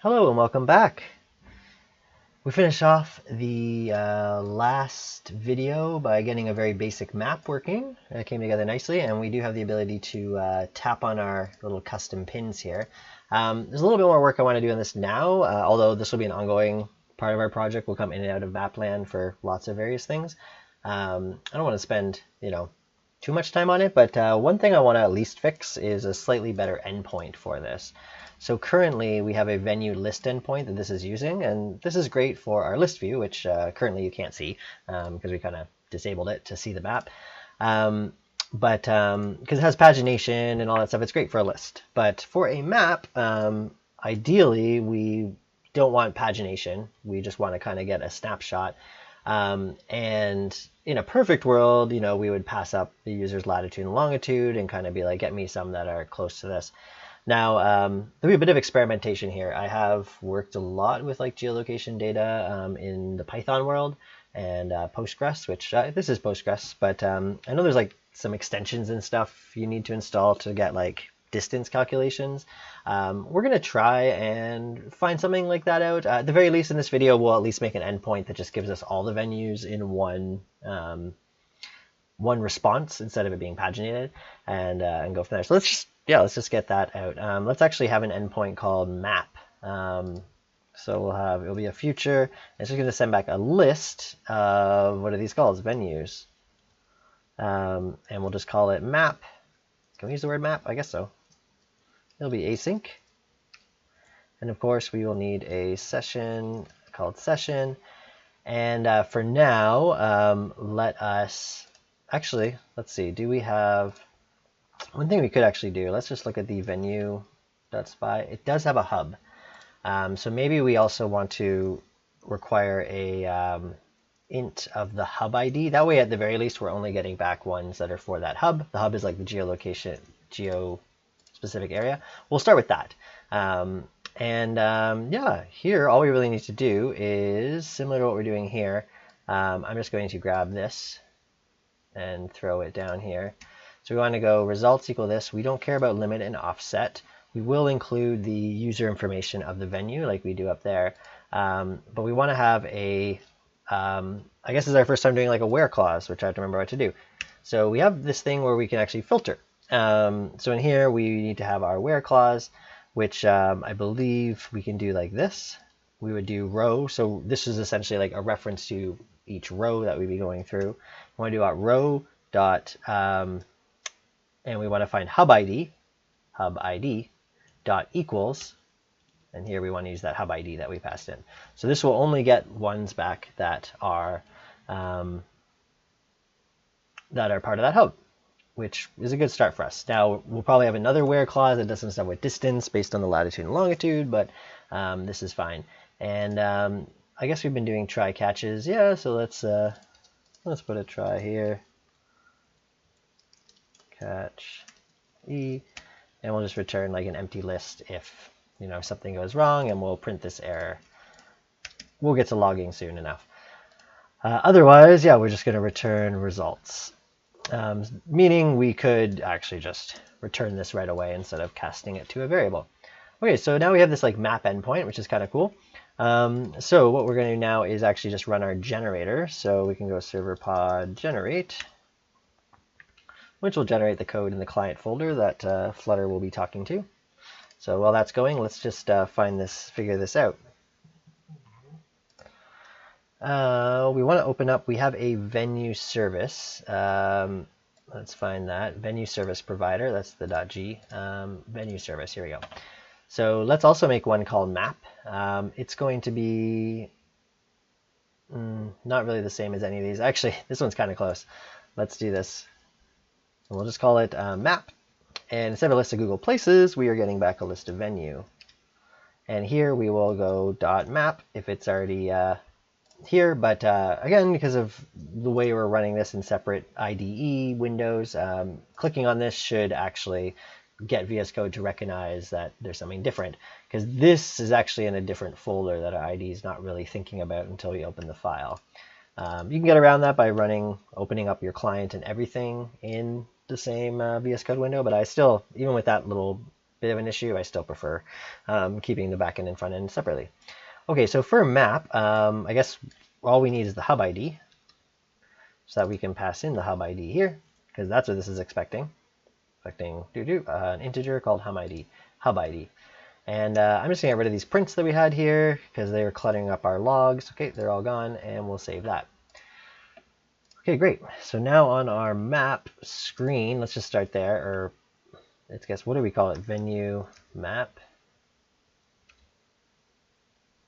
Hello and welcome back. We finished off the last video by getting a very basic map working. It came together nicely, and we do have the ability to tap on our little custom pins here. There's a little bit more work I want to do on this now, although this will be an ongoing part of our project. We'll come in and out of Mapland for lots of various things. I don't want to spend, too much time on it, but one thing I want to at least fix is a slightly better endpoint for this. So currently we have a venue list endpoint that this is using, and this is great for our list view, which currently you can't see because we kind of disabled it to see the map. But because it has pagination and all that stuff, it's great for a list. But for a map, ideally we don't want pagination. We just want to kind of get a snapshot. And in a perfect world, we would pass up the user's latitude and longitude and kind of be like, get me some that are close to this. Now, there'll be a bit of experimentation here. I have worked a lot with like geolocation data in the Python world and Postgres, which this is Postgres, but I know there's like some extensions and stuff you need to install to get like distance calculations. We're going to try and find something like that out. At the very least in this video, we'll at least make an endpoint that just gives us all the venues in one response instead of it being paginated and go from there. So let's just get that out. Let's actually have an endpoint called map. So it'll be a future. It's just going to send back a list of, what are these called? Venues. And we'll just call it map. Can we use the word map? I guess so. It'll be async. And of course, we will need a session called session. And for now, let's see. Do we have one thing we could actually do? Let's just look at the venue.spy. It does have a hub. So maybe we also want to require a int of the hub ID. That way, at the very least, we're only getting back ones that are for that hub. The hub is like the geo-specific area. We'll start with that. Yeah, here, all we really need to do is similar to what we're doing here. I'm just going to grab this and throw it down here. So we want to go results equal this. We don't care about limit and offset. We will include the user information of the venue like we do up there. But we want to have a, I guess this is our first time doing like a where clause, which I have to remember what to do. So we have this thing where we can actually filter. So in here, we need to have our where clause, which I believe we can do like this. We would do row. So this is essentially like a reference to each row that we'd be going through. We want to do our row dot, and we want to find hub ID dot equals, and here we want to use that hub ID that we passed in. So this will only get ones back that are part of that hub, which is a good start for us. Now we'll probably have another where clause that does some stuff with distance based on the latitude and longitude, but this is fine. And I guess we've been doing try catches. Yeah, so let's put a try here. Catch E, and we'll just return like an empty list if something goes wrong, and we'll print this error. We'll get to logging soon enough. Otherwise, yeah, we're just going to return results, meaning we could actually just return this right away instead of casting it to a variable. Okay, so now we have this like map endpoint, which is kind of cool. So what we're going to do now is actually just run our generator. So we can go serverpod generate, which will generate the code in the client folder that Flutter will be talking to. So while that's going, let's just figure this out. We want to open up, we have a venue service. Let's find that. Venue service provider, that's the .g. Venue service, here we go. So let's also make one called map. It's going to be not really the same as any of these. Actually, this one's kind of close. Let's do this. And we'll just call it map. And instead of a list of Google places, we are getting back a list of venue. And here we will go .map if it's already here. But again, because of the way we're running this in separate IDE windows, clicking on this should actually get VS Code to recognize that there's something different, because this is actually in a different folder that our IDE is not really thinking about until we open the file. You can get around that by opening up your client and everything in the same VS Code window, but I still, even with that little bit of an issue. I still prefer keeping the backend and front end separately. Okay, so for a map, I guess all we need is the hub ID, so that we can pass in the hub ID here, because that's what this is expecting. Expecting an integer called hub ID. And I'm just going to get rid of these prints that we had here because they were cluttering up our logs. Okay, they're all gone, and we'll save that. Okay, great. So now on our map screen, let's just start there, or let's guess, what do we call it? Venue map.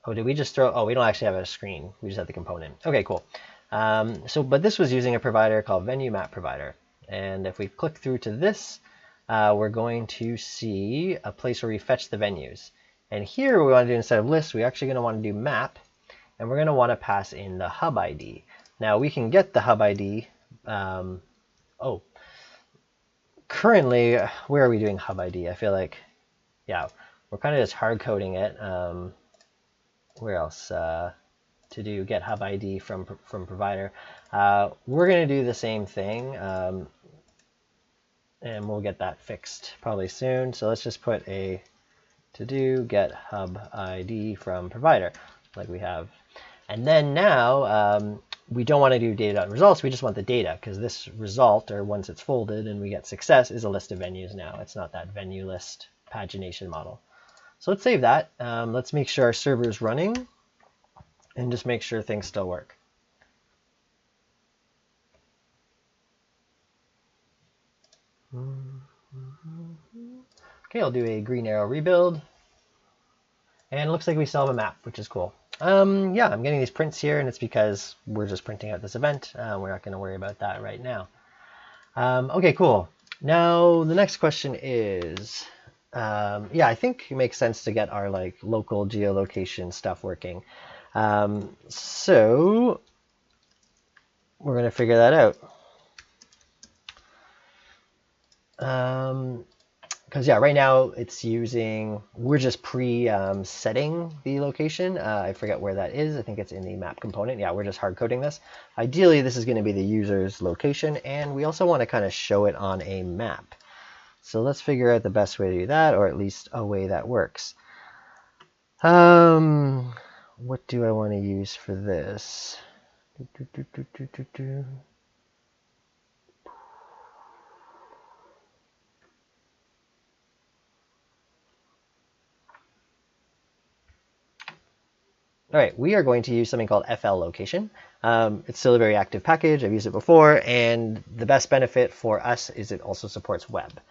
Oh, did we just throw? Oh, we don't actually have a screen. We just have the component. Okay, cool. But this was using a provider called venue map provider. And if we click through to this, we're going to see a place where we fetch the venues. And here what we want to do, instead of list, we're actually going to want to do map, and we're going to want to pass in the hub ID. Now we can get the hub ID. Currently, where are we doing hub ID? I feel like, yeah, we're kind of just hard coding it. Where else to do get hub ID from provider? We're going to do the same thing, and we'll get that fixed probably soon. So let's just put a to do get hub ID from provider like we have. And then now we don't want to do data.results. We just want the data, because this result, or once it's folded and we get success, is a list of venues now. It's not that venue list pagination model. So let's save that. Let's make sure our server is running and just make sure things still work. Okay, I'll do a green arrow rebuild. And it looks like we still have a map, which is cool. Yeah, I'm getting these prints here, and it's because we're just printing out this event. We're not going to worry about that right now. Okay, cool. Now the next question is, yeah, I think it makes sense to get our like local geolocation stuff working. So we're going to figure that out. Because yeah, right now it's using, we're just setting the location. I forget where that is. I think it's in the map component. Yeah, we're just hard coding this. Ideally, this is going to be the user's location, and we also want to kind of show it on a map. So let's figure out the best way to do that, or at least a way that works. What do I want to use for this? All right, we are going to use something called FL location. It's still a very active package. I've used it before, and the best benefit for us is it also supports web.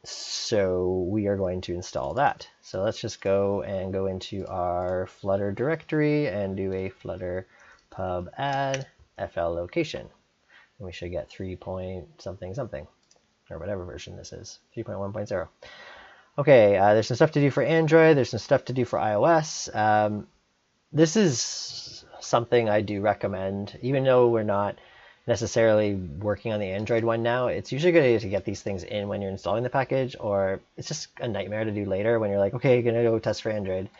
So we are going to install that. So let's just go into our Flutter directory and do a Flutter pub add FL location. And we should get 3 point something something, or whatever version this is, 3.1.0. Okay, there's some stuff to do for Android. There's some stuff to do for iOS. This is something I do recommend, even though we're not necessarily working on the Android one now. It's usually good to get these things in when you're installing the package, or it's just a nightmare to do later when you're like, okay, gonna go test for Android.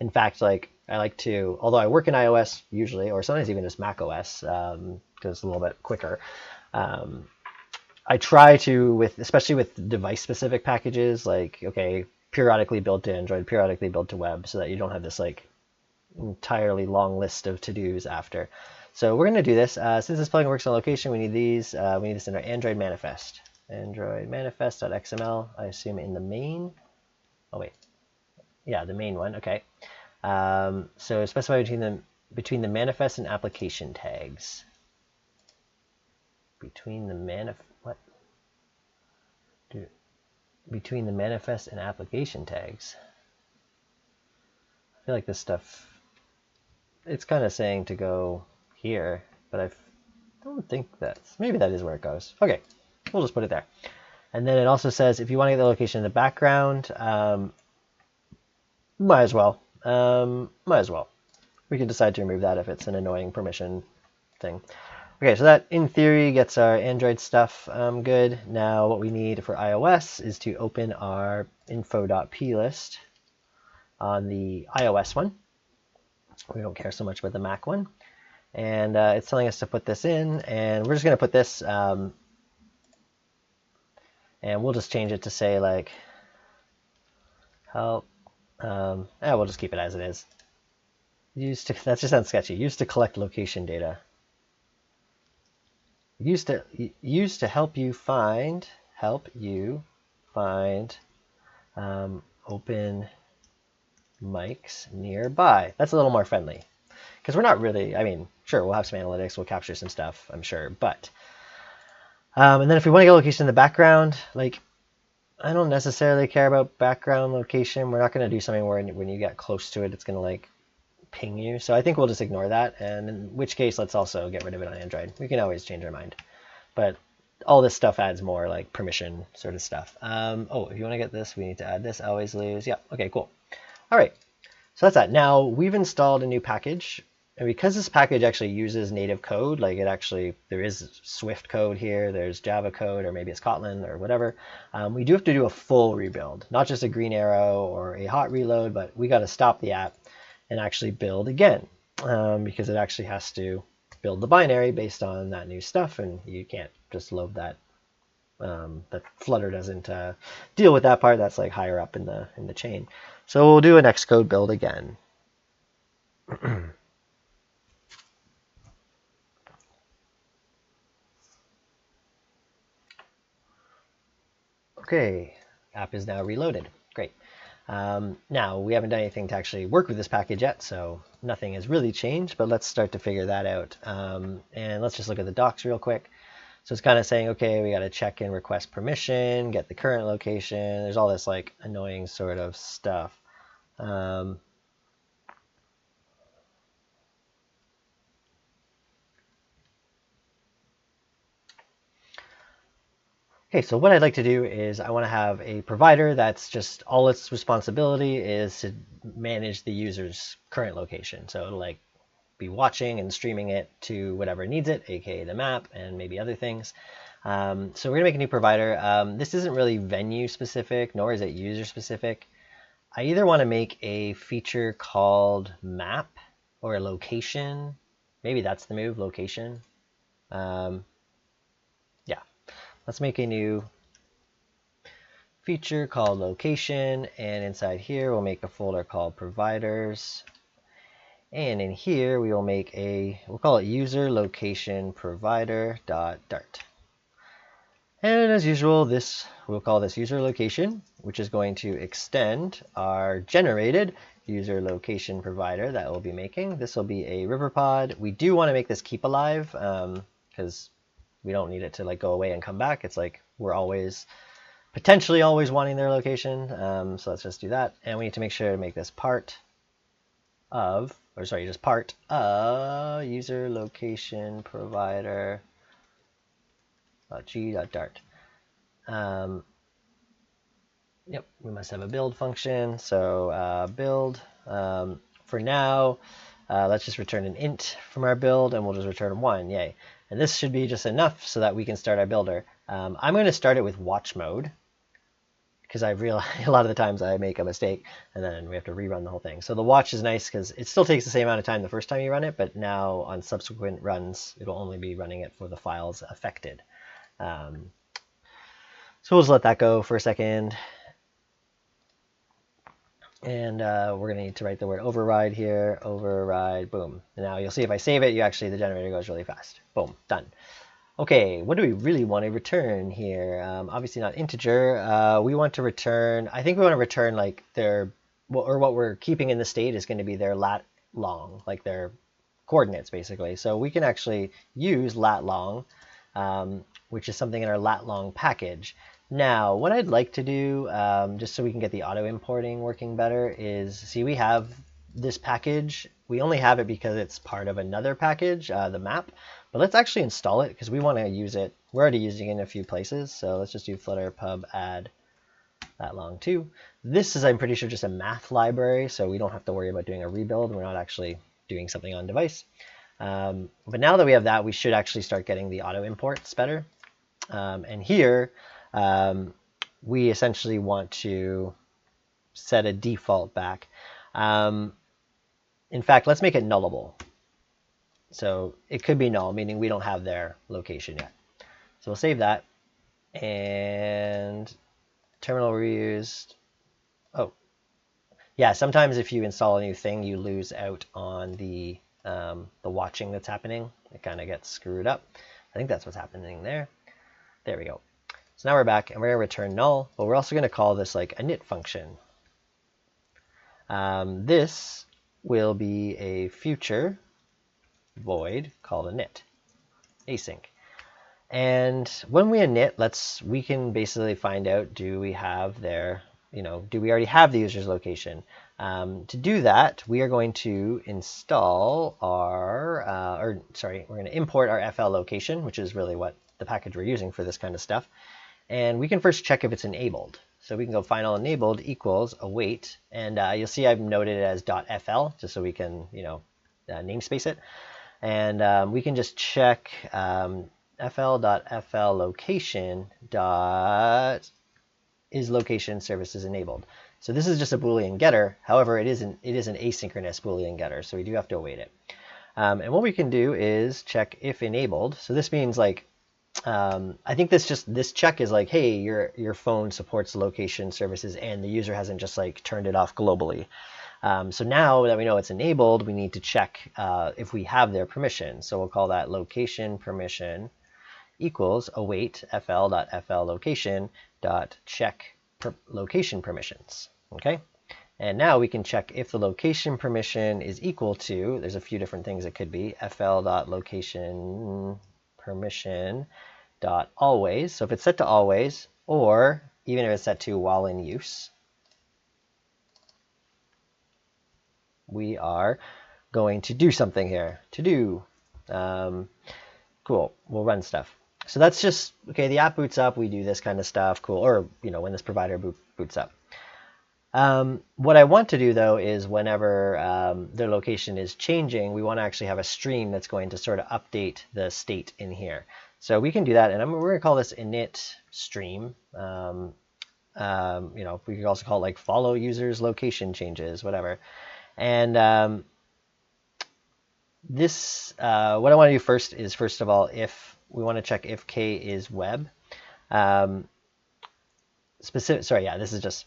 In fact, like I like to, although I work in iOS usually, or sometimes even just Mac OS, because it's a little bit quicker. I try to, especially with device-specific packages, like, okay, periodically build to Android, periodically build to web, so that you don't have this like entirely long list of to-dos after. So we're going to do this. Since this plugin works on location, we need these. We need this in our Android manifest. Android manifest.xml, I assume in the main. Oh, wait. Yeah, the main one. Okay. So specify between the manifest and application tags. Between the Between the manifest and application tags. I feel like this stuff, it's kind of saying to go here, but I don't think maybe that is where it goes. Okay, we'll just put it there. And then it also says if you want to get the location in the background, might as well. We can decide to remove that if it's an annoying permission thing. Okay, so that in theory gets our Android stuff good. Now what we need for iOS is to open our info.plist on the iOS one. We don't care so much about the Mac one. And it's telling us to put this in, and we're just going to put this, and we'll just change it to say like help. We'll just keep it as it is. That just sounds sketchy. Used to collect location data. Used to help you find open mics nearby. That's a little more friendly because we're not really. I mean, sure, we'll have some analytics, we'll capture some stuff, I'm sure, but and then if we want to get location in the background, like I don't necessarily care about background location. We're not going to do something where when you get close to it, it's going to like ping you. So I think we'll just ignore that. And in which case, let's also get rid of it on Android. We can always change our mind. But all this stuff adds more like permission sort of stuff. Oh, if you want to get this, we need to add this. Always lose. Yeah. Okay, cool. All right. So that's that. Now we've installed a new package. And because this package actually uses native code, like there is Swift code here, there's Java code, or maybe it's Kotlin or whatever, we do have to do a full rebuild, not just a green arrow or a hot reload, but we got to stop the app and actually build again because it actually has to build the binary based on that new stuff, and you can't just load that. That Flutter doesn't deal with that part. That's like higher up in the chain. So we'll do an Xcode build again. Okay, app is now reloaded. Great. Now, we haven't done anything to actually work with this package yet, so nothing has really changed, but let's start to figure that out. And let's just look at the docs real quick. So it's kind of saying, okay, we got to check in request permission, get the current location. There's all this like annoying sort of stuff. Okay, so what I'd like to do is I want to have a provider that's just all its responsibility is to manage the user's current location. So it'll like be watching and streaming it to whatever needs it, aka the map and maybe other things. So we're gonna make a new provider. This isn't really venue specific, nor is it user specific. I either want to make a feature called map or a location. Maybe that's the move, location. Yeah, let's make a new feature called location, and inside here we'll make a folder called providers. And in here we will make we'll call it user location provider.dart. And as usual, we'll call this user location, which is going to extend our generated user location provider that we'll be making. This will be a Serverpod. We do want to make this keep alive because we don't need it to like go away and come back. It's like we're potentially always wanting their location. So let's just do that. And we need to make sure to make this part of user location provider g.dart. Yep, we must have a build function. So build. For now, let's just return an int from our build, and we'll just return 1. Yay. And this should be just enough so that we can start our builder. I'm going to start it with watch mode because I've realized a lot of the times I make a mistake and then we have to rerun the whole thing. So the watch is nice because it still takes the same amount of time the first time you run it, but now on subsequent runs, it'll only be running it for the files affected. So we'll just let that go for a second. And we're going to need to write the word override here. Override, boom. And now you'll see if I save it, the generator goes really fast. Boom, done. Okay, what do we really want to return here? Obviously not integer. We want to return, I think we want to return like what we're keeping in the state is going to be their lat long, like their coordinates basically. So we can actually use lat long, which is something in our lat long package. Now, what I'd like to do, just so we can get the auto importing working better, is see we have this package. We only have it because it's part of another package, the map. But let's actually install it because we want to use it. We're already using it in a few places. So let's just do flutter pub add lat long 2. This is, I'm pretty sure, just a math library. So we don't have to worry about doing a rebuild. We're not actually doing something on device. But now that we have that, we should actually start getting the auto imports better. And here, we essentially want to set a default back. In fact, let's make it nullable. So it could be null, meaning we don't have their location yet. So we'll save that. And terminal reused. Oh, Yeah, sometimes if you install a new thing, you lose out on the watching that's happening. It kind of gets screwed up. I think that's what's happening there. There we go. So now we're back, and we're going to return null, but we're also going to call this like a init function. This will be a future void called init, async. And when we init, we can basically find out, do we have their, do we already have the user's location? To do that, we are going to install our, we're going to import our FL location, which is really what the package we're using for this kind of stuff. And we can first check if it's enabled. So we can go final enabled equals await, and you'll see I've noted it as .fl just so we can, namespace it. And we can just check fl.fl location is location services enabled. So this is just a Boolean getter. However, it is an asynchronous Boolean getter, so we do have to await it. And what we can do is check if enabled. So this means like, I think this check is like, hey, your phone supports location services and the user hasn't just like turned it off globally. So now that we know it's enabled, we need to check if we have their permission. So we'll call that location permission equals await fl.fl location dot check location permissions. Okay. And now we can check if the location permission is equal to, there's a few different things it could be, fl.location permission dot always. So if it's set to always, or even if it's set to while in use, we are going to do something here. To do. Cool. We'll run stuff. So that's just, okay, the app boots up, we do this kind of stuff. Cool. Or, when this provider boots up. What I want to do, though, is whenever their location is changing, we want to actually have a stream that's going to sort of update the state in here. So we can do that, and we're going to call this init stream. We could also call it like follow users location changes, whatever. And this, what I want to do first is, first of all, if we want to check if k is web. This is just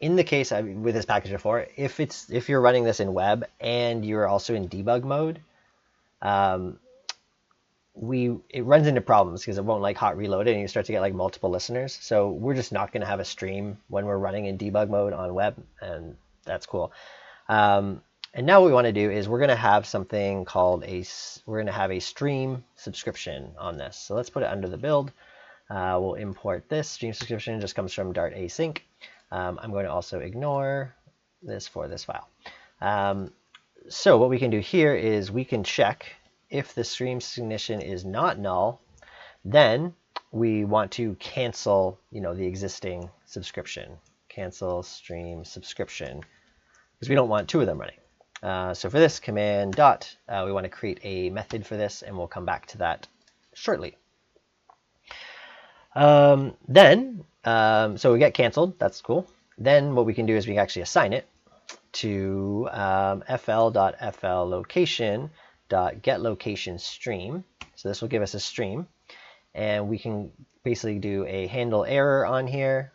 in the case with this package before, if you're running this in web and you're also in debug mode, it runs into problems because it won't like hot reload it and you start to get like multiple listeners. So we're just not going to have a stream when we're running in debug mode on web, and that's cool. And now what we want to do is we're going to have something called we're going to have a stream subscription on this. So let's put it under the build. We'll import this. Stream subscription just comes from Dart async. I'm going to also ignore this for this file. So what we can do here is we can check if the stream submission is not null, then we want to cancel, the existing subscription. Cancel stream subscription, because we don't want two of them running. So for this command dot, we want to create a method for this, and we'll come back to that shortly. So we get canceled. That's cool. Then what we can do is we can actually assign it to fl.fl location.getLocation stream. So this will give us a stream, and we can basically do a handle error on here,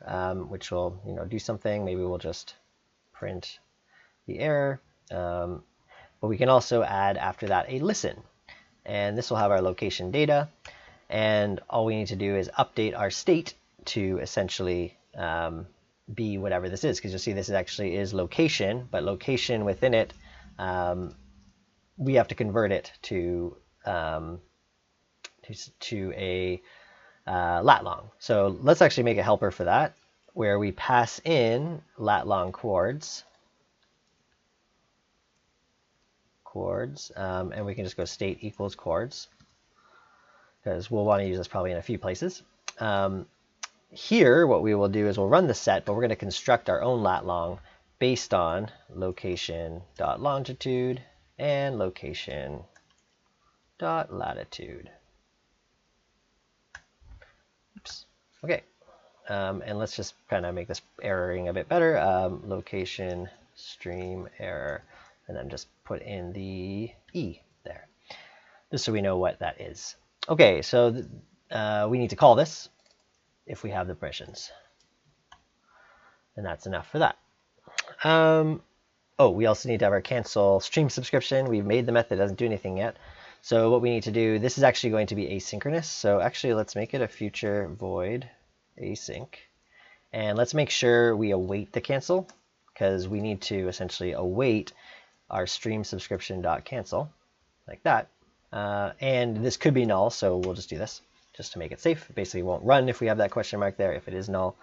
which will do something. Maybe we'll just print the error. But we can also add after that a listen, and this will have our location data. And all we need to do is update our state to essentially be whatever this is, because you'll see this actually is location, but location within it, we have to convert it to a lat long. So let's actually make a helper for that, where we pass in lat long chords, and we can just go state equals chords, because we'll want to use this probably in a few places. Here, what we will do is we'll run the set, but we're going to construct our own lat long based on location.longitude and location.latitude. Oops. Okay. And let's just kind of make this erroring a bit better. Location stream error, and then just put in the E there, just so we know what that is. Okay, so we need to call this if we have the permissions, and that's enough for that. Oh, we also need to have our cancel stream subscription. We've made the method, doesn't do anything yet. So what we need to do, this is actually going to be asynchronous. So actually, let's make it a future void async. And let's make sure we await the cancel, because we need to essentially await our stream subscription.cancel, like that. And this could be null, so we'll just do this just to make it safe. It basically won't run if we have that question mark there. If it is null,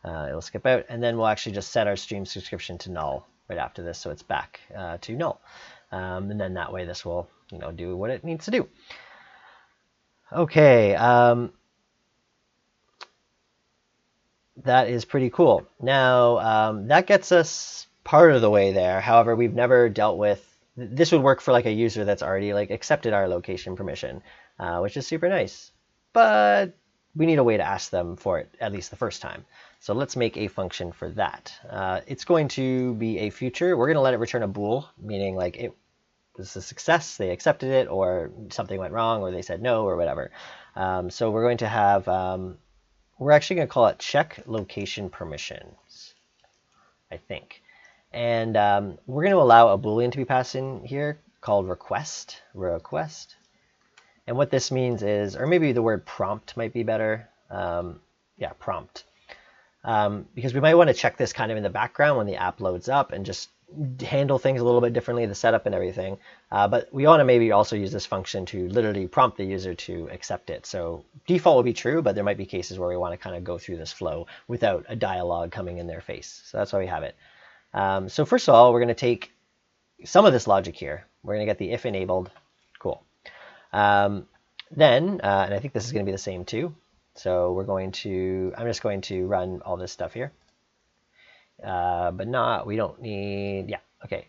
it'll skip out. And then we'll actually just set our stream subscription to null right after this, so it's back to null. And then that way this will do what it needs to do. Okay, that is pretty cool. Now, that gets us part of the way there. However, we've never dealt with, this would work for like a user that's already like accepted our location permission, which is super nice. But we need a way to ask them for it at least the first time. So let's make a function for that. It's going to be a future. We're going to let it return a bool, meaning like it was a success, they accepted it, or something went wrong, or they said no, or whatever. So we're going to have, we're actually going to call it check location permissions, I think. And we're going to allow a Boolean to be passed in here called request. And what this means is, or maybe the word prompt might be better. Yeah, prompt. Because we might want to check this kind of in the background when the app loads up and just handle things a little bit differently, the setup and everything. But we want to maybe also use this function to literally prompt the user to accept it. So default will be true, but there might be cases where we want to kind of go through this flow without a dialogue coming in their face. So that's why we have it. So first of all, we're going to take some of this logic here. We're going to get the if enabled. Cool. Then, and I think this is going to be the same too. So we're going to, I'm just going to run all this stuff here. But not, we don't need, yeah, okay.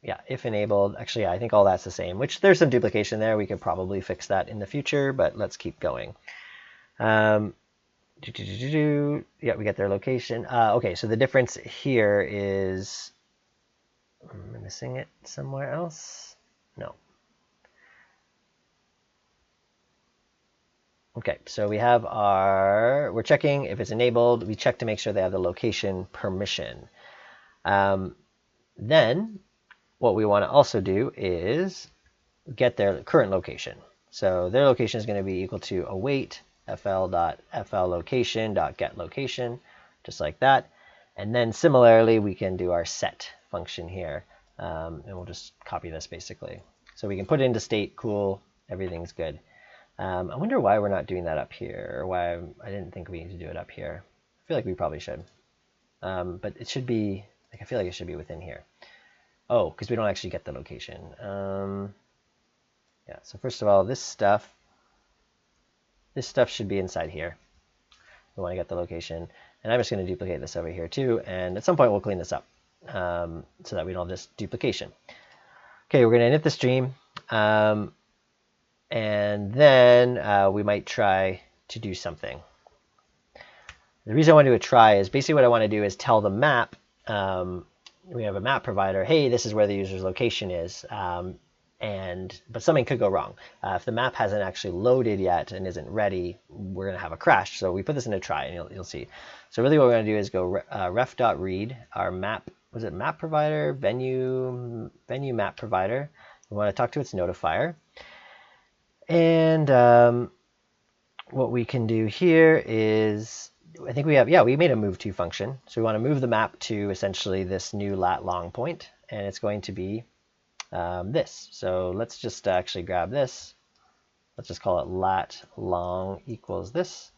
Yeah, if enabled, actually, yeah, I think all that's the same, which there's some duplication there. We could probably fix that in the future, but let's keep going. Yeah, we get their location. Okay, so the difference here is, am I missing it somewhere else? No. Okay, so we have our, we're checking if it's enabled. We check to make sure they have the location permission. Then what we want to also do is get their current location. So their location is going to be equal to await fl.flLocation.getLocation, just like that. And then similarly, we can do our set function here. And we'll just copy this basically. So we can put it into state, cool, everything's good. I wonder why we're not doing that up here, or why I didn't think we need to do it up here. I feel like we probably should. But it should be, like, I feel like it should be within here. Oh, because we don't actually get the location. Yeah, so first of all, this stuff should be inside here. We want to get the location. And I'm just going to duplicate this over here too. And at some point, we'll clean this up so that we don't have this duplication. Okay, we're going to init the stream. And then we might try to do something. The reason I want to do a try is basically what I want to do is tell the map, we have a map provider, hey, this is where the user's location is, but something could go wrong. If the map hasn't actually loaded yet and isn't ready, we're going to have a crash. So we put this in a try, and you'll see. So really what we're going to do is go ref.read our map, was it map provider, venue map provider. We want to talk to its notifier. And what we can do here is, I think we have, yeah, we made a move to function. So we want to move the map to essentially this new lat long point, and it's going to be this. So let's just actually grab this. Let's just call it lat long equals this.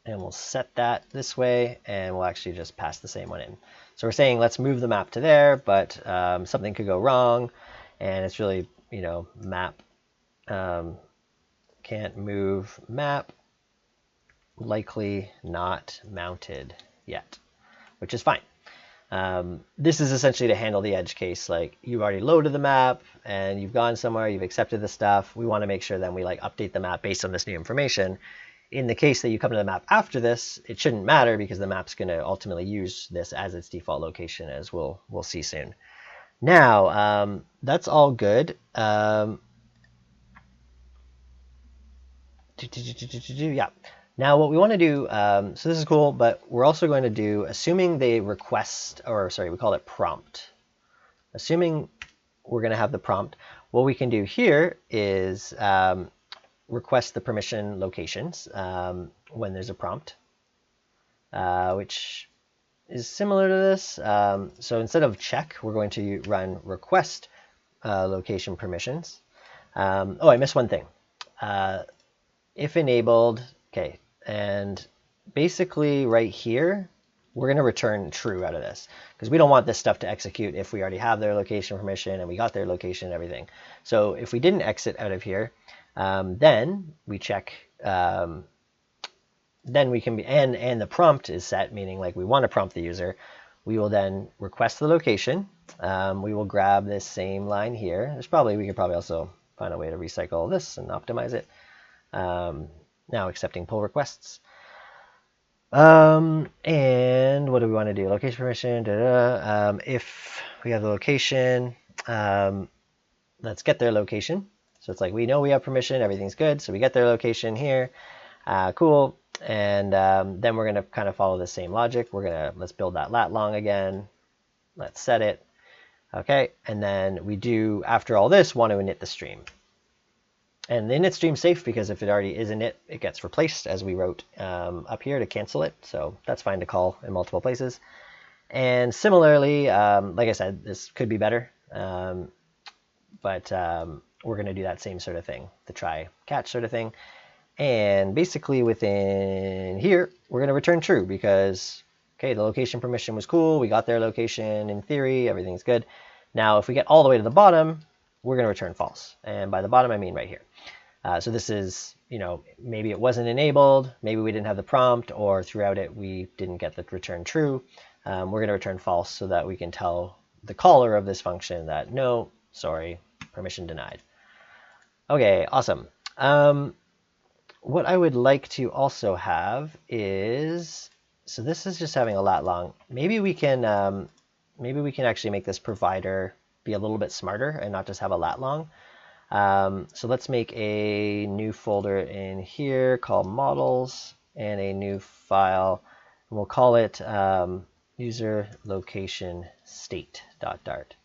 And we'll set that this way, and we'll actually just pass the same one in. So we're saying let's move the map to there, but something could go wrong, and it's really, map can't move map, likely not mounted yet, which is fine. This is essentially to handle the edge case, like you've already loaded the map and you've gone somewhere, you've accepted the stuff. We want to make sure then we update the map based on this new information. In the case that you come to the map after this, it shouldn't matter because the map's going to ultimately use this as its default location, as we'll see soon. Now, that's all good. Yeah. Now what we want to do, so this is cool, but we're also going to do, assuming they request, or sorry, we call it prompt. Assuming we're going to have the prompt, what we can do here is request the permission locations when there's a prompt, which is similar to this. So instead of check, we're going to run request location permissions. Oh, I missed one thing. If enabled, okay, and basically right here, we're going to return true out of this because we don't want this stuff to execute if we already have their location permission and we got their location and everything. So if we didn't exit out of here, then we check, then we can be, and the prompt is set, meaning like we want to prompt the user. We will then request the location. We will grab this same line here. We could probably also find a way to recycle this and optimize it. Now accepting pull requests. And what do we want to do? Location permission. If we have the location, let's get their location. So it's like we know we have permission, everything's good. So we get their location here. Cool. And then we're going to kind of follow the same logic. Let's build that lat long again. Let's set it. Okay. And then we do, after all this, want to init the stream. And the init stream's safe because if it already is init, it gets replaced as we wrote up here to cancel it. So that's fine to call in multiple places. And similarly, like I said, this could be better, but we're going to do that same sort of thing, the try catch sort of thing. And basically within here, we're going to return true because, okay, the location permission was cool. We got their location in theory. Everything's good. Now, if we get all the way to the bottom, we're going to return false. And by the bottom, I mean right here. So this is, maybe it wasn't enabled, maybe we didn't have the prompt, or throughout it we didn't get the return true. We're going to return false so that we can tell the caller of this function that no, sorry, permission denied. Okay, awesome. What I would like to also have is, so this is just having a lat long. Maybe we can actually make this provider be a little bit smarter and not just have a lat long. So let's make a new folder in here called models and a new file. And we'll call it user location state.dart.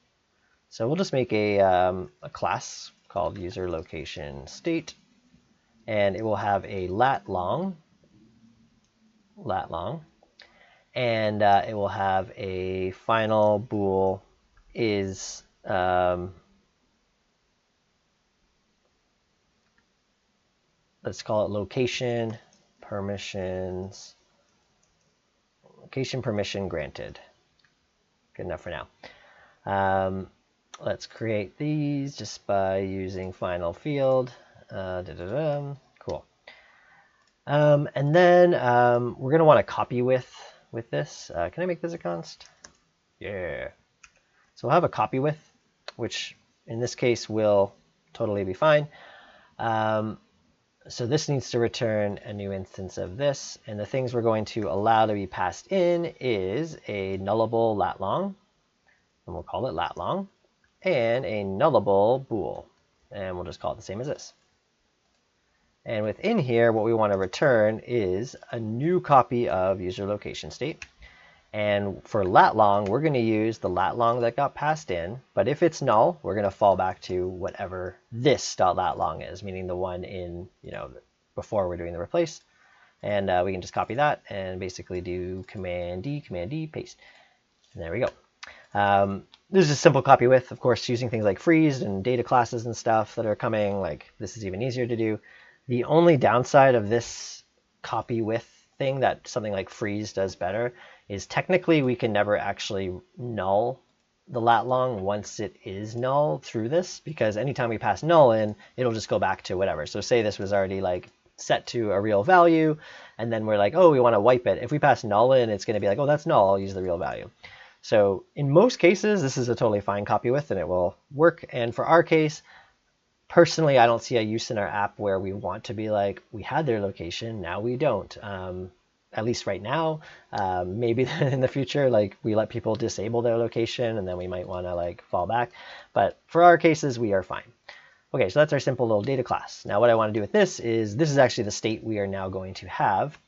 So we'll just make a class called user location state, and it will have a lat long, and it will have a final bool is let's call it location permission granted. Good enough for now. Let's create these just by using final field. Cool. And then we're going to want to copy with this. Can I make this a const? Yeah. So we'll have a copy with, which in this case will totally be fine. So this needs to return a new instance of this. And the things we're going to allow to be passed in is a nullable lat long, and we'll call it lat long, and a nullable bool, and we'll just call it the same as this. And within here, what we want to return is a new copy of user location state. And for lat long, we're going to use the lat long that got passed in. But if it's null, we're going to fall back to whatever this.lat long is, meaning the one in, before we're doing the replace. And we can just copy that and basically do Command D, paste. And there we go. This is a simple copy with, of course, using things like freeze and data classes and stuff that are coming. Like this is even easier to do. The only downside of this copy with thing that something like freeze does better is technically we can never actually null the lat long once it is null through this, because anytime we pass null in, it'll just go back to whatever. So say this was already like set to a real value, and then we're like, oh, we want to wipe it. If we pass null in, it's going to be like, oh, that's null, I'll use the real value. So in most cases, this is a totally fine copy with, and it will work. And for our case, personally, I don't see a use in our app where we want to be like, we had their location, now we don't. At least right now. Maybe in the future, like we let people disable their location and then we might want to like fall back. But for our cases, we are fine. Okay, so that's our simple little data class. Now what I want to do with this is actually the state we are now going to have.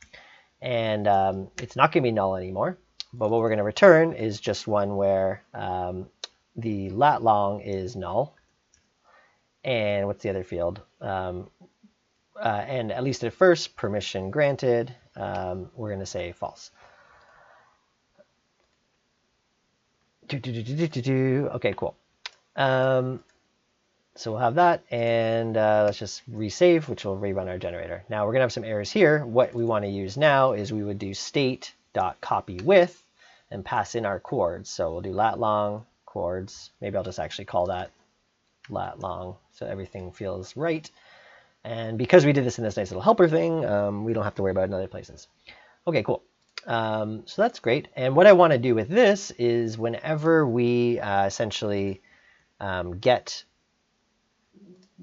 And it's not going to be null anymore. But what we're going to return is just one where the lat long is null. And what's the other field? And at least at first, permission granted, we're going to say false. Okay, cool. So we'll have that, and let's just resave, which will rerun our generator. Now we're going to have some errors here. What we want to use now is we would do state.copyWith and pass in our chords. So we'll do lat long chords. Maybe I'll just actually call that lat long so everything feels right. And because we did this in this nice little helper thing, we don't have to worry about it in other places. Okay, cool. So that's great. And what I want to do with this is whenever we essentially get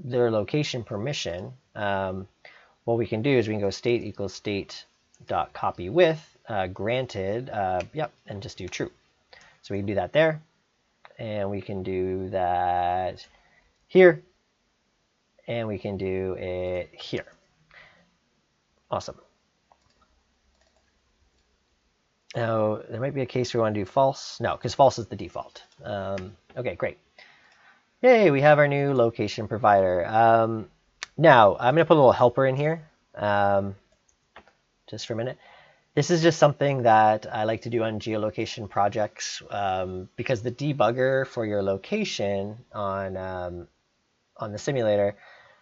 their location permission, what we can do is we can go state equals state.copyWith granted, yep, and just do true. So we can do that there, and we can do that here, and we can do it here. Awesome. Now, there might be a case where we want to do false. No, because false is the default. Okay, great. Yay, we have our new location provider. Now, I'm going to put a little helper in here just for a minute. This is just something that I like to do on geolocation projects because the debugger for your location on the simulator,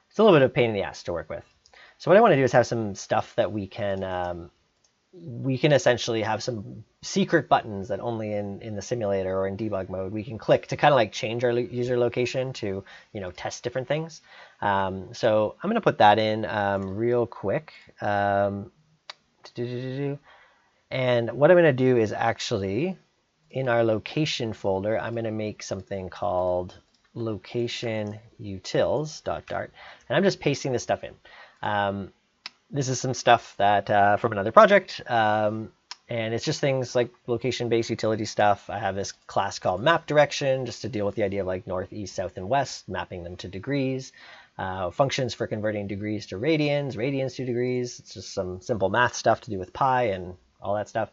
it's a little bit of a pain in the ass to work with. So what I want to do is have some stuff that we can essentially have some secret buttons that only in the simulator or in debug mode we can click to kind of like change our user location to, you know, test different things. So I'm going to put that in real quick. And what I'm going to do is actually in our location folder, I'm going to make something called location utils.dart, and I'm just pasting this stuff in. This is some stuff that from another project, and it's just things like location-based utility stuff. I have this class called map direction just to deal with the idea of like north, east, south, and west, mapping them to degrees. Functions for converting degrees to radians, radians to degrees. It's just some simple math stuff to do with pi and all that stuff.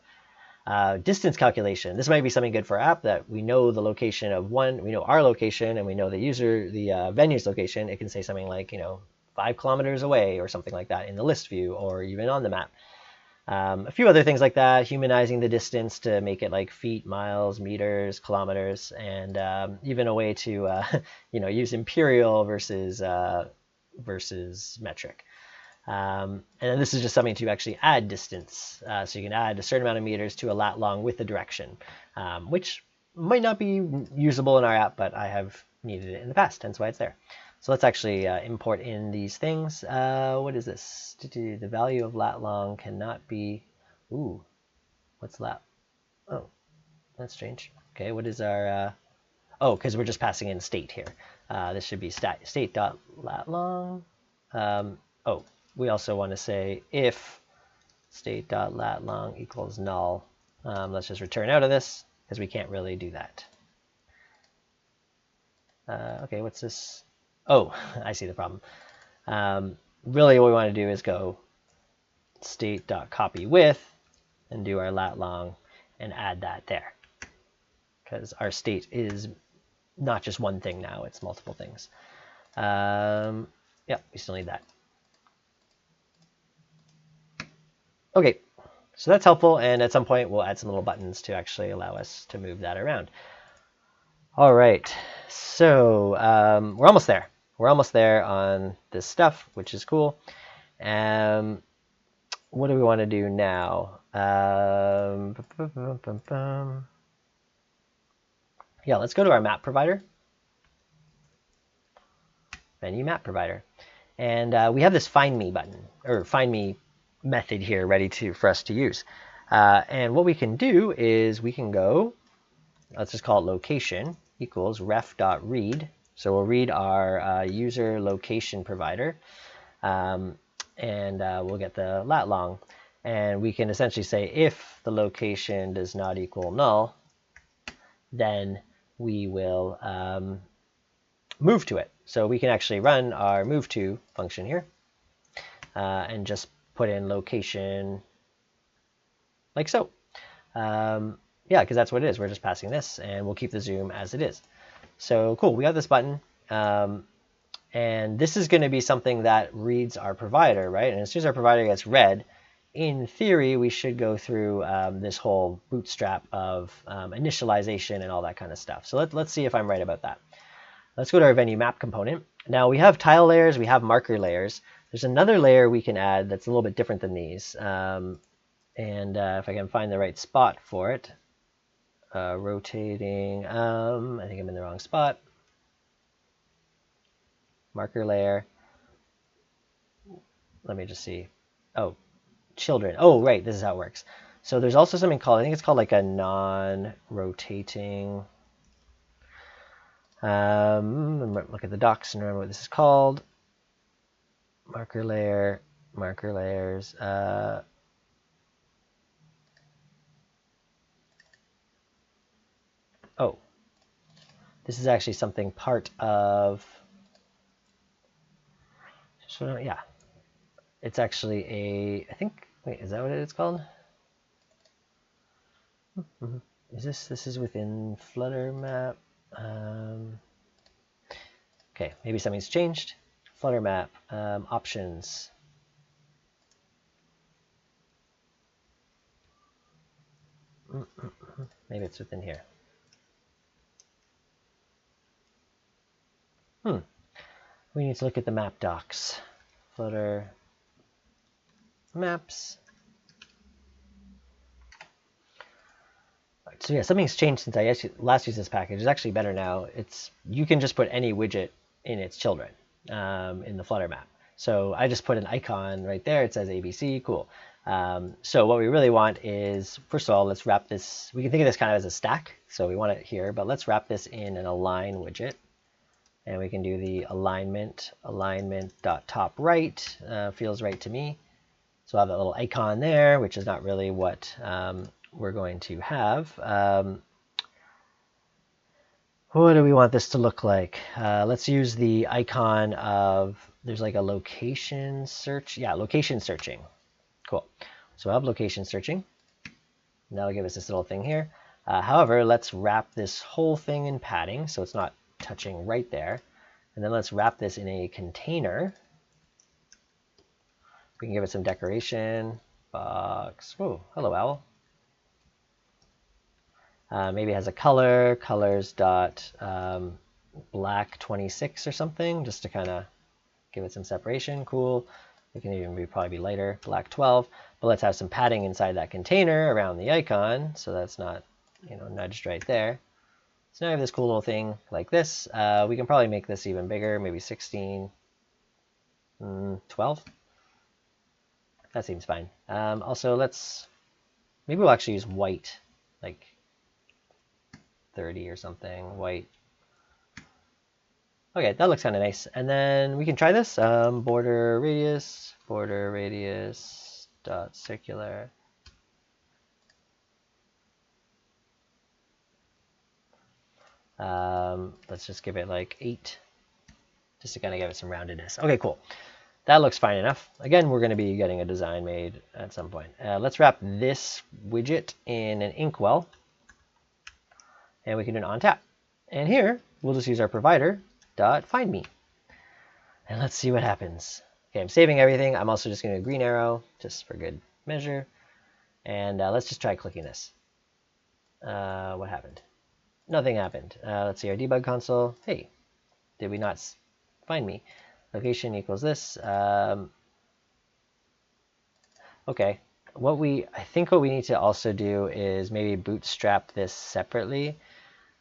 Distance calculation. This might be something good for our app that we know the location of one, we know our location, and we know the venue's location. It can say something like, you know, 5 kilometers away or something like that in the list view or even on the map. A few other things like that, humanizing the distance to make it like feet, miles, meters, kilometers, and even a way to you know, use imperial versus metric. And then this is just something to actually add distance. So you can add a certain amount of meters to a lat long with the direction, which might not be usable in our app, but I have needed it in the past, hence why it's there. So let's actually import in these things. What is this? The value of lat long cannot be, ooh, what's lat? Oh, that's strange. Okay, what is our, oh, because we're just passing in state here. This should be state.latlong. Oh, we also want to say if state.latlong equals null. Let's just return out of this because we can't really do that. Okay, what's this? Oh, I see the problem. Really what we want to do is go state.copyWith and do our lat long and add that there. Because our state is not just one thing now, it's multiple things. Yeah, we still need that. Okay, so that's helpful, and at some point we'll add some little buttons to actually allow us to move that around. All right, so we're almost there. We're almost there on this stuff, which is cool. What do we want to do now? Yeah, let's go to our map provider. Menu map provider. And we have this find me button, or find me method here ready for us to use. And what we can do is we can go, let's just call it location equals ref.read. So we'll read our user location provider, and we'll get the lat long. And we can essentially say if the location does not equal null, then we will move to it. So we can actually run our move to function here and just put in location like so. Yeah, because that's what it is. We're just passing this, and we'll keep the zoom as it is. So cool, we got this button. And this is going to be something that reads our provider, right? And as soon as our provider gets read, in theory, we should go through this whole bootstrap of initialization and all that kind of stuff. So let's see if I'm right about that. Let's go to our venue map component. Now we have tile layers, we have marker layers. There's another layer we can add that's a little bit different than these. And if I can find the right spot for it, rotating, I think I'm in the wrong spot. Marker layer. Let me just see. Oh, children. Oh, right. This is how it works. So there's also something called, I think it's called like a non-rotating. Look at the docs and remember what this is called. Marker layer, marker layers. Oh, this is actually something part of. So yeah, it's actually a. I think. Wait, is that what it's called? Is this? This is within Flutter map. Okay, maybe something's changed. Flutter map options. Maybe it's within here. We need to look at the map docs. Flutter maps. Right, so yeah, something's changed since I last used this package. It's actually better now. You can just put any widget in its children in the Flutter map. So I just put an icon right there. It says ABC. Cool. So what we really want is, first of all, let's wrap this. We can think of this kind of as a stack. So we want it here, but let's wrap this in an align widget. And we can do the alignment.top right. Feels right to me. So I'll have that little icon there, which is not really what we're going to have. What do we want this to look like? Let's use the icon of, there's like a location search. Yeah, location searching. Cool. So I'll have location searching. And that'll give us this little thing here. However, let's wrap this whole thing in padding so it's not touching right there. And then let's wrap this in a container. We can give it some decoration. Box. Oh, hello, owl. Maybe it has a color, colors dot black 26 or something, just to kind of give it some separation. Cool. It can even probably be lighter, black 12. But let's have some padding inside that container around the icon, so that's not, nudged right there. So now I have this cool little thing like this. We can probably make this even bigger, maybe 16, 12. That seems fine. Also, maybe we'll actually use white, like 30 or something, white. Okay, that looks kind of nice. And then we can try this. Border radius dot circular. Let's just give it like 8, just to kind of give it some roundedness. Okay, cool. That looks fine enough. Again, we're going to be getting a design made at some point. Let's wrap this widget in an inkwell, and we can do an on tap. And here, we'll just use our provider dot find me. And let's see what happens. Okay, I'm saving everything. I'm also just going to green arrow, just for good measure. And let's just try clicking this. What happened? Nothing happened. Let's see our debug console. Hey, did we not find me? Location equals this. Okay, I think what we need to also do is maybe bootstrap this separately.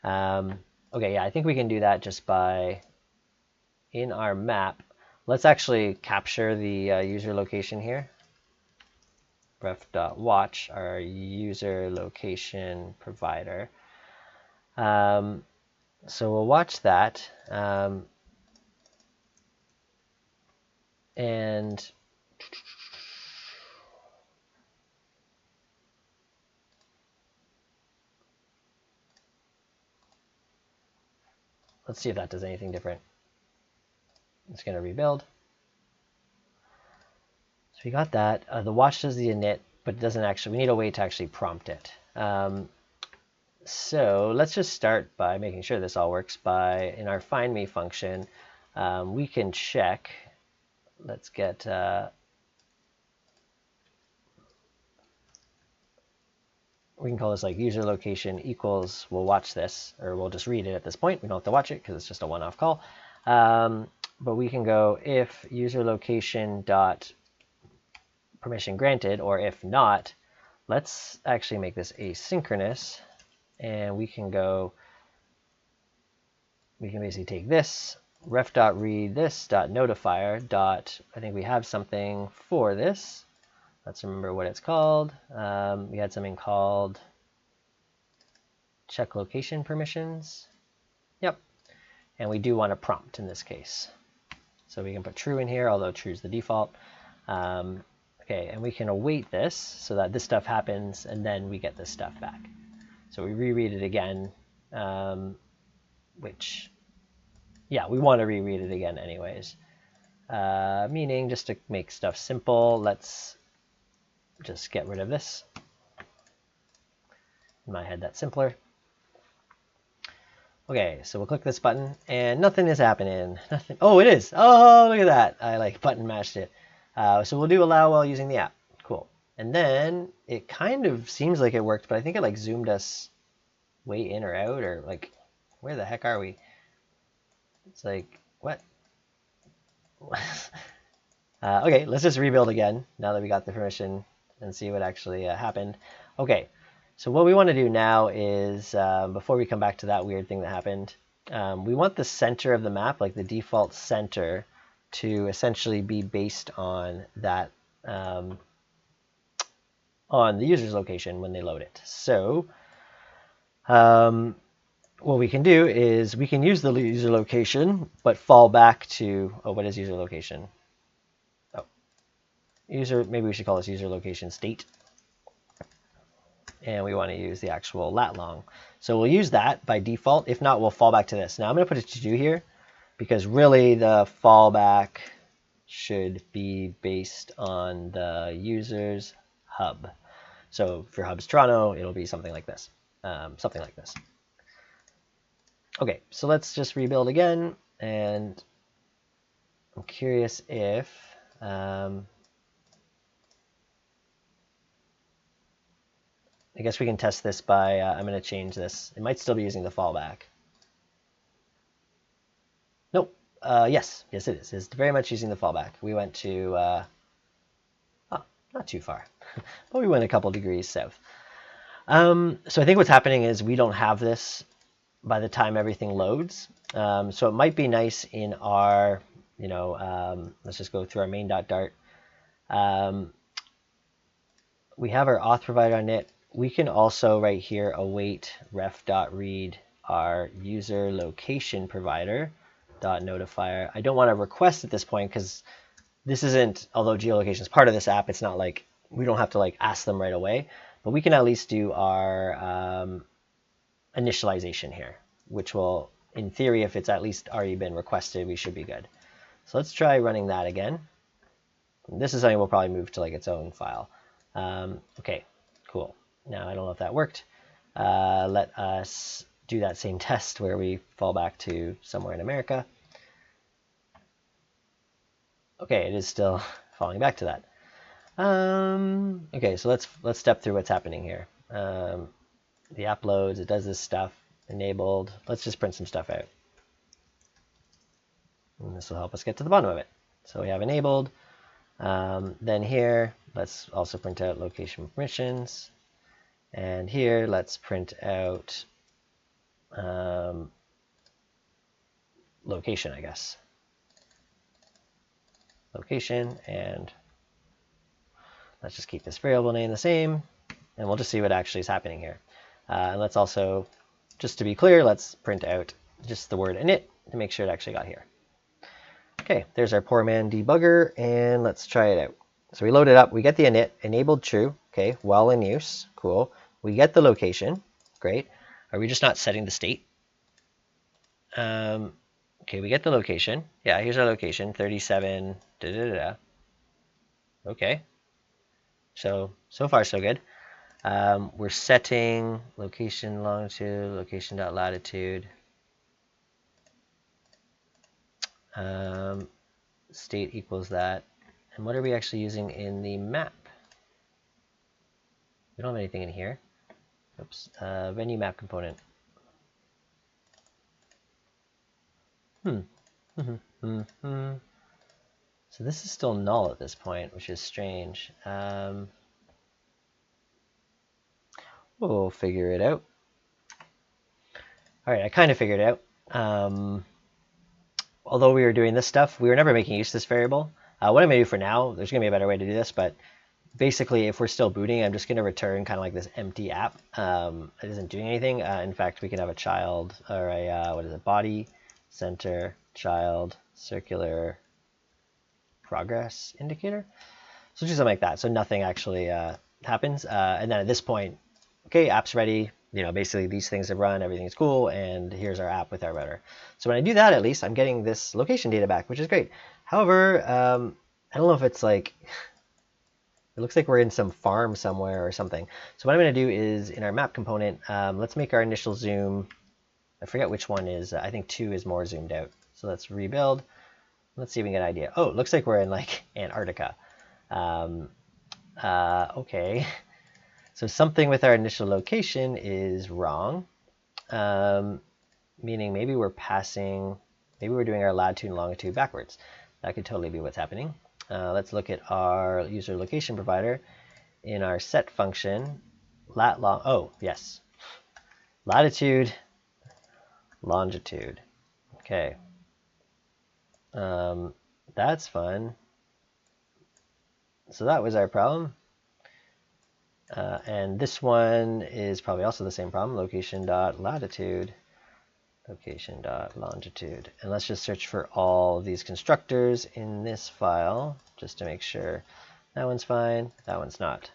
Okay, yeah, I think we can do that just by, in our map, let's actually capture the user location here. Ref.watch, our user location provider. So we'll watch that. And let's see if that does anything different. It's going to rebuild. So we got that. The watch does the init, but it doesn't actually, we need a way to actually prompt it. So let's just start by making sure this all works by, in our find me function, we can check, let's get, we can call this like user location equals, we'll watch this, or we'll just read it at this point. We don't have to watch it because it's just a one-off call. But we can go if user location dot permission granted, or if not, let's actually make this asynchronous, and we can go, we can basically take this ref.read this .notifier dot, I think we have something for this. Let's remember what it's called. We had something called check location permissions. Yep. And we do want a prompt in this case. So we can put true in here, although true is the default. Okay, and we can await this so that this stuff happens and then we get this stuff back. So we reread it again, which, yeah, we want to reread it again anyways. Meaning, just to make stuff simple, let's just get rid of this. In my head, that's simpler. Okay, so we'll click this button and nothing is happening. Nothing. Oh, it is. Oh, look at that. I like button mashed it. So we'll do allow while using the app. Cool. And then it kind of seems like it worked, but I think it like zoomed us way in or out, or like, where the heck are we? It's like, what? Okay, let's just rebuild again now that we got the permission and see what actually happened. Okay, so what we want to do now is, before we come back to that weird thing that happened, we want the center of the map, like the default center, to essentially be based on that, on the user's location when they load it. So what we can do is we can use the user location, but fall back to, oh, what is user location? Oh, user, maybe we should call this user location state. And we want to use the actual lat long. So we'll use that by default. If not, we'll fall back to this. Now I'm going to put a to-do here because really the fallback should be based on the user's hub. So if your hub's Toronto, it'll be something like this. Something like this. Okay, so let's just rebuild again. And I'm curious if I guess we can test this by, I'm going to change this. It might still be using the fallback. Nope. Yes, it is. It's very much using the fallback. We went to, oh, not too far, but we went a couple degrees south. So I think what's happening is we don't have this by the time everything loads. So it might be nice in our, let's just go through our main.dart. We have our auth provider on it. We can also right here await ref.read our user location provider .notifier. I don't want to request at this point because this isn't, although geolocation is part of this app, it's not like we don't have to like ask them right away, but we can at least do our initialization here, which will, in theory, if it's at least already been requested, we should be good. So let's try running that again. This is something we'll probably move to like its own file. Okay, cool. Now, I don't know if that worked. Let us do that same test where we fall back to somewhere in America. Okay, it is still falling back to that. Okay, so let's step through what's happening here. The app loads, it does this stuff, enabled. Let's just print some stuff out. And this will help us get to the bottom of it. So we have enabled. Then here, let's also print out location permissions. And here, let's print out location, I guess. Location, and let's just keep this variable name the same, and we'll just see what actually is happening here. And let's also, just to be clear, let's print out just the word init to make sure it actually got here. Okay, there's our poor man debugger, and let's try it out. So we load it up, we get the init, enabled true, okay, while in use, cool. We get the location, great. Are we just not setting the state? Okay, we get the location. Yeah, here's our location, 37, da da da da. Okay, so far so good. We're setting location longitude, location dot latitude, state equals that. And what are we actually using in the map? We don't have anything in here. Oops, venue map component. So this is still null at this point, which is strange. We'll figure it out. All right, I kind of figured it out. Although we were doing this stuff, we were never making use of this variable. What I'm going to do for now, there's going to be a better way to do this, but basically, if we're still booting, I'm just going to return kind of like this empty app. It isn't doing anything. In fact, we can have a child, or a, what is it, body, center, child, circular, progress indicator. So just something like that. So nothing actually happens. And then at this point, okay, app's ready. You know, basically these things have run, everything's cool, and here's our app with our router. So when I do that, at least I'm getting this location data back, which is great. However, I don't know if it's like, it looks like we're in some farm somewhere or something. So what I'm going to do is in our map component, let's make our initial zoom. I forget which one is, I think 2 is more zoomed out. So let's rebuild. Let's see if we can get an idea. Oh, it looks like we're in like Antarctica. Okay. So something with our initial location is wrong, meaning maybe we're passing, maybe we're doing our latitude and longitude backwards. That could totally be what's happening. Let's look at our user location provider. In our set function, lat long, oh, yes. Latitude, longitude. Okay. That's fun. So that was our problem. And this one is probably also the same problem, location.latitude, location.longitude. And let's just search for all these constructors in this file, just to make sure that one's fine, that one's not.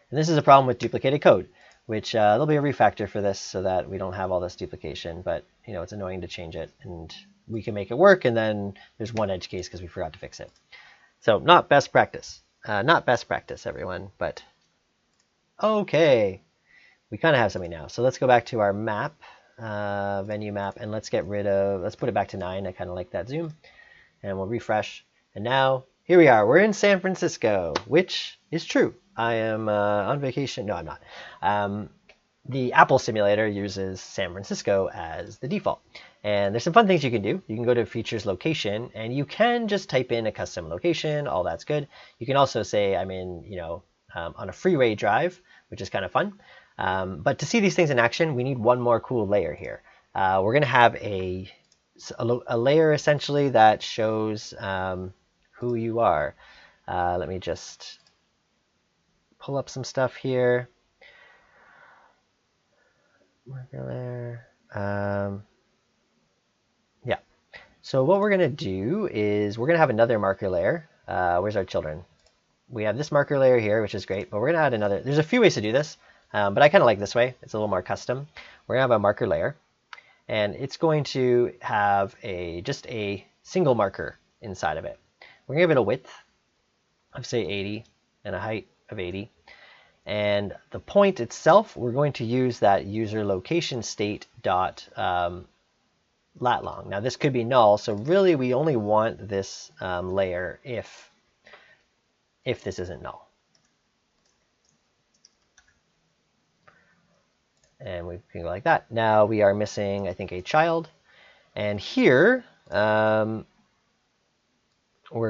And this is a problem with duplicated code, which there'll be a refactor for this so that we don't have all this duplication, but you know, it's annoying to change it, and we can make it work, and then there's one edge case because we forgot to fix it. So not best practice. Not best practice, everyone, but okay. We kind of have something now. So let's go back to our map, venue map, and let's get rid of, let's put it back to 9. I kind of like that zoom. And we'll refresh. And now, here we are. We're in San Francisco, which is true. I am on vacation. No, I'm not. The Apple simulator uses San Francisco as the default. And there's some fun things you can do. You can go to features location, and you can just type in a custom location. All that's good. You can also say I'm in, you know, on a freeway drive, which is kind of fun. But to see these things in action, we need one more cool layer here. We're going to have a layer essentially that shows who you are. Let me just pull up some stuff here. Marker layer. Yeah. So what we're going to do is we're going to have another marker layer. Where's our children? We have this marker layer here, which is great, but we're going to add another. There's a few ways to do this, but I kind of like this way. It's a little more custom. We're going to have a marker layer, and it's going to have just a single marker inside of it. We're going to give it a width of, say, 80 and a height of 80. And the point itself, we're going to use that user location state dot lat long. Now this could be null, so really we only want this layer if this isn't null. And we can go like that. Now we are missing, I think, a child. And here we're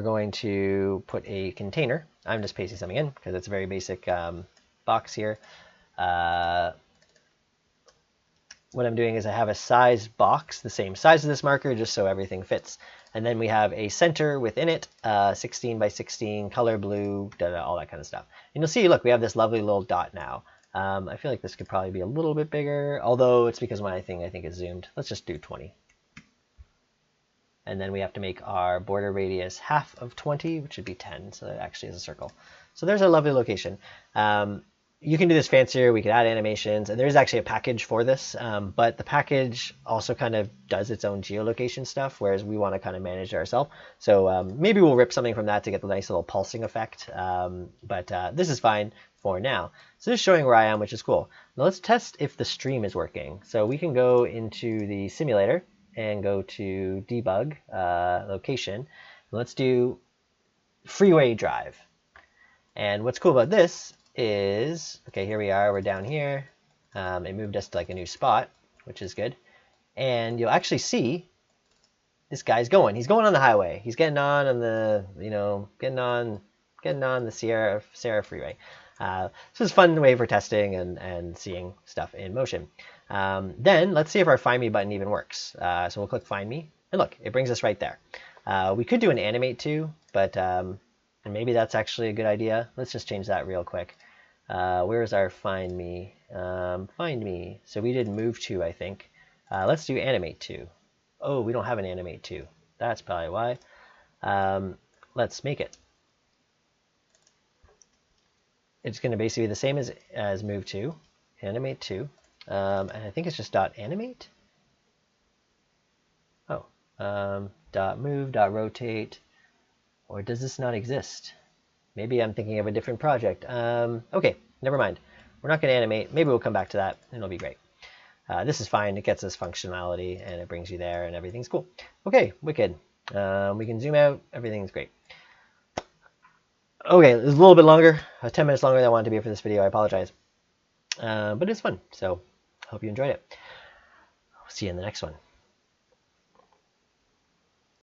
going to put a container. I'm just pasting something in because it's a very basic box here. What I'm doing is I have a size box, the same size as this marker, just so everything fits. And then we have a center within it, 16 by 16, color blue, all that kind of stuff. And you'll see, look, we have this lovely little dot now. I feel like this could probably be a little bit bigger, although it's because my thing I think is zoomed. Let's just do 20. And then we have to make our border radius half of 20, which would be 10, so that actually is a circle. So there's our lovely location. you can do this fancier. We could add animations, and there's actually a package for this, but the package also kind of does its own geolocation stuff, whereas we want to kind of manage it ourselves. So maybe we'll rip something from that to get the nice little pulsing effect, but this is fine for now. So this is showing where I am, which is cool. Now let's test if the stream is working. So we can go into the simulator and go to debug location. Let's do freeway drive. And what's cool about this is, okay, here we are, we're down here. It moved us to like a new spot, which is good. And you'll actually see this guy's going. He's going on the highway. He's getting on the, getting on the Sierra freeway. So it's a fun way for testing and seeing stuff in motion. Then let's see if our Find Me button even works. So we'll click Find Me, and look, it brings us right there. We could do an animate too, but and maybe that's actually a good idea. Let's just change that real quick. Where's our Find Me? Find Me. So we did move to, I think. Let's do animate to. Oh, we don't have an animate to. That's probably why. Let's make it. It's going to basically be the same as move to, animate to. And I think it's just dot animate. Oh, dot move, dot rotate. Or does this not exist? Maybe I'm thinking of a different project. Okay, never mind. We're not going to animate. Maybe we'll come back to that, and it'll be great. This is fine. It gets us functionality, and it brings you there, and everything's cool. Okay, wicked. We can zoom out. Everything's great. Okay, it was a little bit longer. 10 minutes longer than I wanted to be for this video. I apologize. But it's fun, so I hope you enjoyed it. See you in the next one.